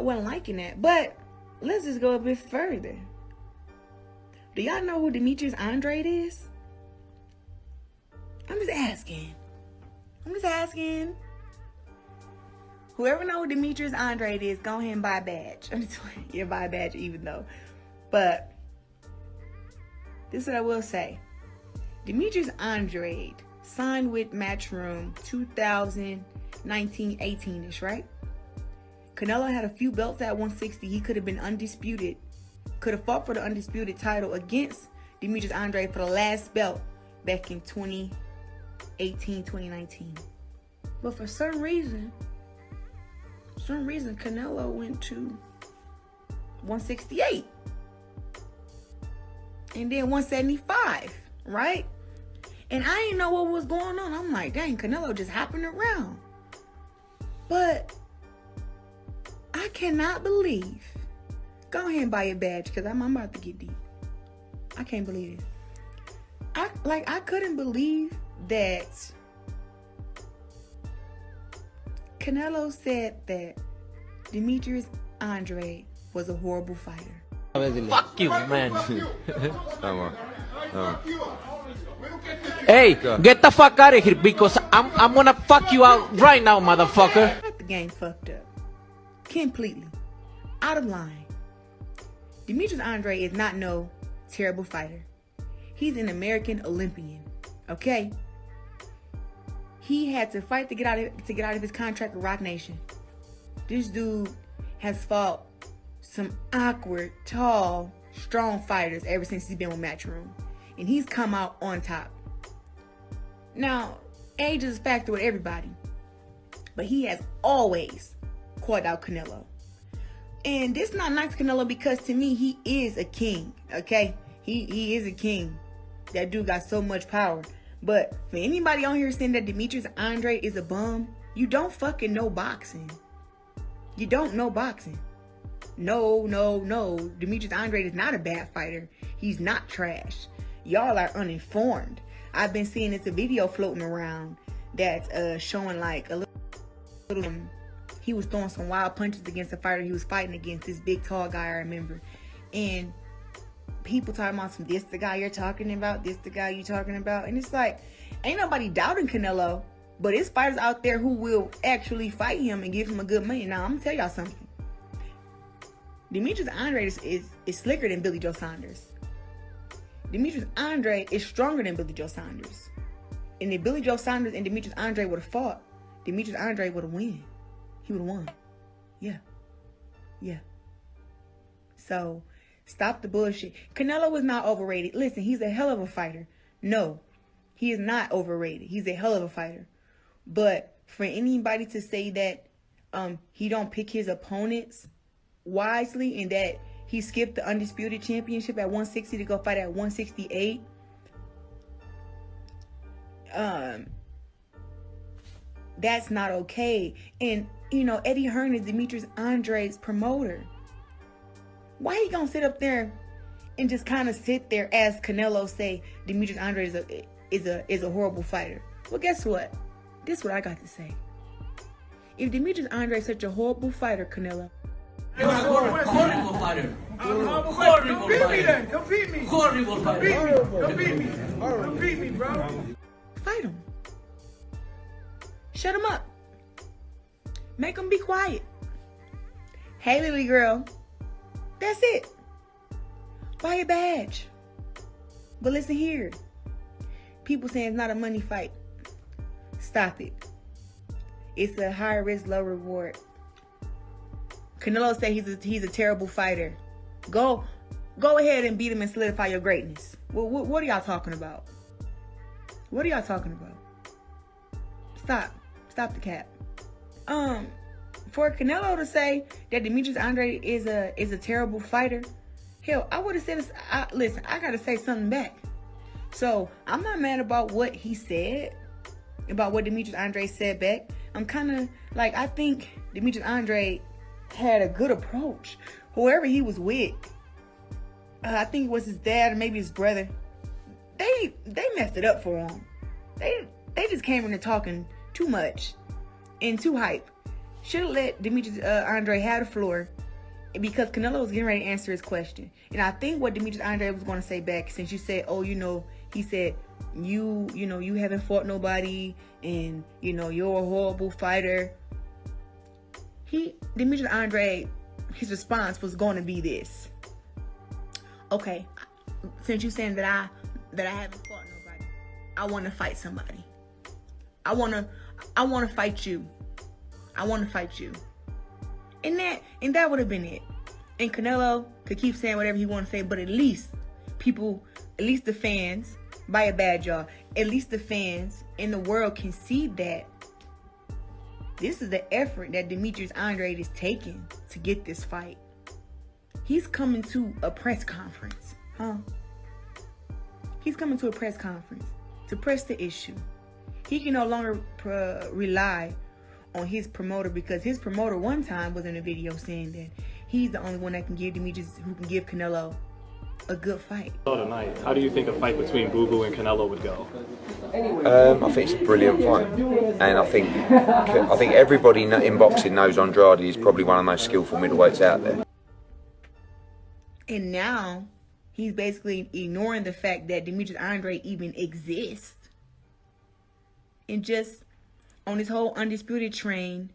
wasn't liking that. But let's just go a bit further. Do y'all know who Demetrius Andrade is? I'm just asking. Whoever knows who Demetrius Andrade is, go ahead and buy a badge. I'm just you buy a badge even though. But this is what I will say. Demetrius Andrade signed with Matchroom 2019-18-ish, right? Canelo had a few belts at 160. He could have been undisputed. Could have fought for the undisputed title against Demetrius Andrade for the last belt back in 2018-2019. But for some reason, Canelo went to 168. And then 175, right? And I didn't know what was going on. I'm like, dang, Canelo just hopping around. But I cannot believe. Go ahead and buy your badge because I'm about to get deep. I can't believe it. I couldn't believe that Canelo said that Demetrius Andrade was a horrible fighter. Fuck you, man. Hey, get the fuck out of here because I'm gonna fuck you out right now, motherfucker. The game fucked up. Completely. Out of line. Demetrius Andrade is not no terrible fighter. He's an American Olympian. Okay? He had to fight to get out of his contract with Rock Nation. This dude has fought some awkward, tall, strong fighters ever since he's been with Matchroom. And he's come out on top. Now, age is a factor with everybody. But he has always called out Canelo. And this not nice Canelo because to me, he is a king. Okay? He is a king. That dude got so much power. But for anybody on here saying that Demetrius Andrade is a bum, you don't fucking know boxing. You don't know boxing. No. Demetrius Andrade is not a bad fighter. He's not trash. Y'all are uninformed. I've been seeing this video floating around that's showing like a little he was throwing some wild punches against the fighter he was fighting against, this big tall guy I remember. And people talking about this the guy you're talking about, this the guy you're talking about. And it's like, ain't nobody doubting Canelo, but there's fighters out there who will actually fight him and give him a good money. Now, I'm going to tell y'all something. Demetrius Andrade is slicker than Billy Joe Saunders. Demetrius Andrade is stronger than Billy Joe Saunders. And if Billy Joe Saunders and Demetrius Andrade would have fought, Demetrius Andrade would have won. He would have won. Yeah. So, stop the bullshit. Canelo is not overrated. Listen, he's a hell of a fighter. No, he is not overrated. He's a hell of a fighter. But for anybody to say that he don't pick his opponents wisely and that he skipped the undisputed championship at 160 to go fight at 168, that's not okay. And, you know, Eddie Hearn is Demetrius Andrade's promoter. Why he gonna sit up there and just kind of sit there as Canelo say Demetrius Andrade is a horrible fighter? Well, guess what? This is what I got to say. If Demetrius Andrade is such a horrible fighter, Canelo, Horrible fighter. Compete me. Horrible fighter. Compete me, bro. fight him. Shut him up. Make him be quiet. Hey, Lily girl. That's it. Buy a badge. But listen here. People saying it's not a money fight. Stop it. It's a high risk, low reward. Canelo said he's a terrible fighter. Go ahead and beat him and solidify your greatness. What are y'all talking about? What are y'all talking about? Stop the cap. For Canelo to say that Demetrius Andrade is a terrible fighter, hell, I would have said, listen, I gotta say something back. So I'm not mad about what he said, about what Demetrius Andrade said back. I'm kind of like, I think Demetrius Andrade had a good approach. Whoever he was with, I think it was his dad or maybe his brother. They messed it up for him. They just came in there talking too much and too hype. should have let Demetrius Andrade have the floor because Canelo was getting ready to answer his question. And I think what Demetrius Andrade was going to say back, since you said, oh, he said, you haven't fought nobody and, you're a horrible fighter. Demetrius Andrade, his response was going to be this. Okay, since you're saying that I haven't fought nobody, I want to fight somebody. I want to fight you. I want to fight you. And that would have been it. And Canelo could keep saying whatever he want to say, but at least the fans, by a bad y'all, at least the fans in the world can see that this is the effort that Demetrius Andrade is taking to get this fight. He's coming to a press conference, He's coming to a press conference to press the issue. He can no longer rely on his promoter, because his promoter one time was in a video saying that he's the only one that can give Canelo a good fight. Tonight, how do you think a fight between Boo Boo and Canelo would go? I think it's a brilliant fight, and I think everybody in boxing knows Andrade is probably one of the most skillful middleweights out there. And now he's basically ignoring the fact that Demetrius Andrade even exists, and just on this whole undisputed train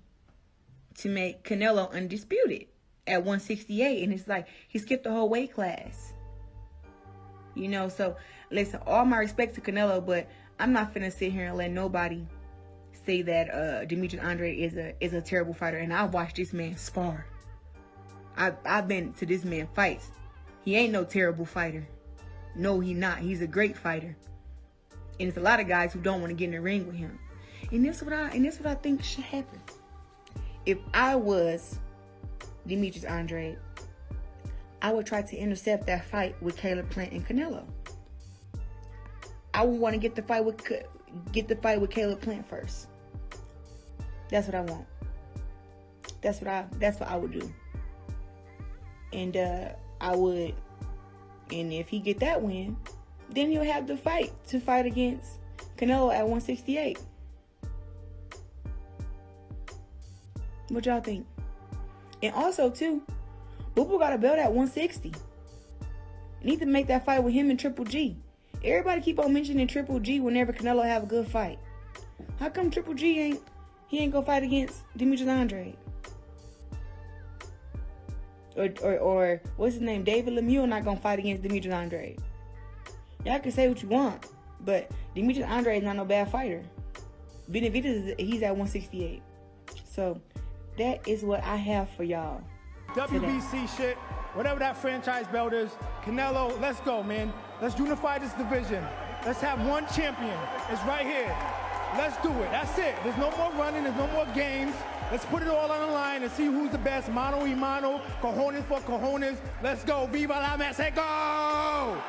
to make Canelo undisputed at 168. And it's like he skipped the whole weight class. So listen, all my respect to Canelo, but I'm not finna sit here and let nobody say that Demetrius Andrade is a terrible fighter. And I've watched this man spar. I've been to this man fights. He ain't no terrible fighter. No, he not. He's a great fighter. And it's a lot of guys who don't want to get in the ring with him. And this is what I think should happen. If I was Demetrius Andrade, I would try to intercept that fight with Caleb Plant and Canelo. I would want to get the fight with Caleb Plant first. That's what I want. That's what I would do. And and if he get that win, then he'll have the fight to fight against Canelo at 168. What y'all think? And also too, Boo Boo got a belt at 160. Need to make that fight with him and Triple G. Everybody keep on mentioning Triple G whenever Canelo have a good fight. How come Triple G ain't gonna fight against Demetrius Andrade? Or what's his name? David Lemieux not gonna fight against Demetrius Andrade. Y'all can say what you want, but Demetrius Andrade is not no bad fighter. Benavidez, he's at 168. So that is what I have for y'all. WBC shit, whatever that franchise belt is, Canelo, let's go, man. Let's unify this division. Let's have one champion. It's right here. Let's do it. That's it. There's no more running. There's no more games. Let's put it all on the line and see who's the best. Mano y mano, cojones for cojones. Let's go. Viva la Mexico!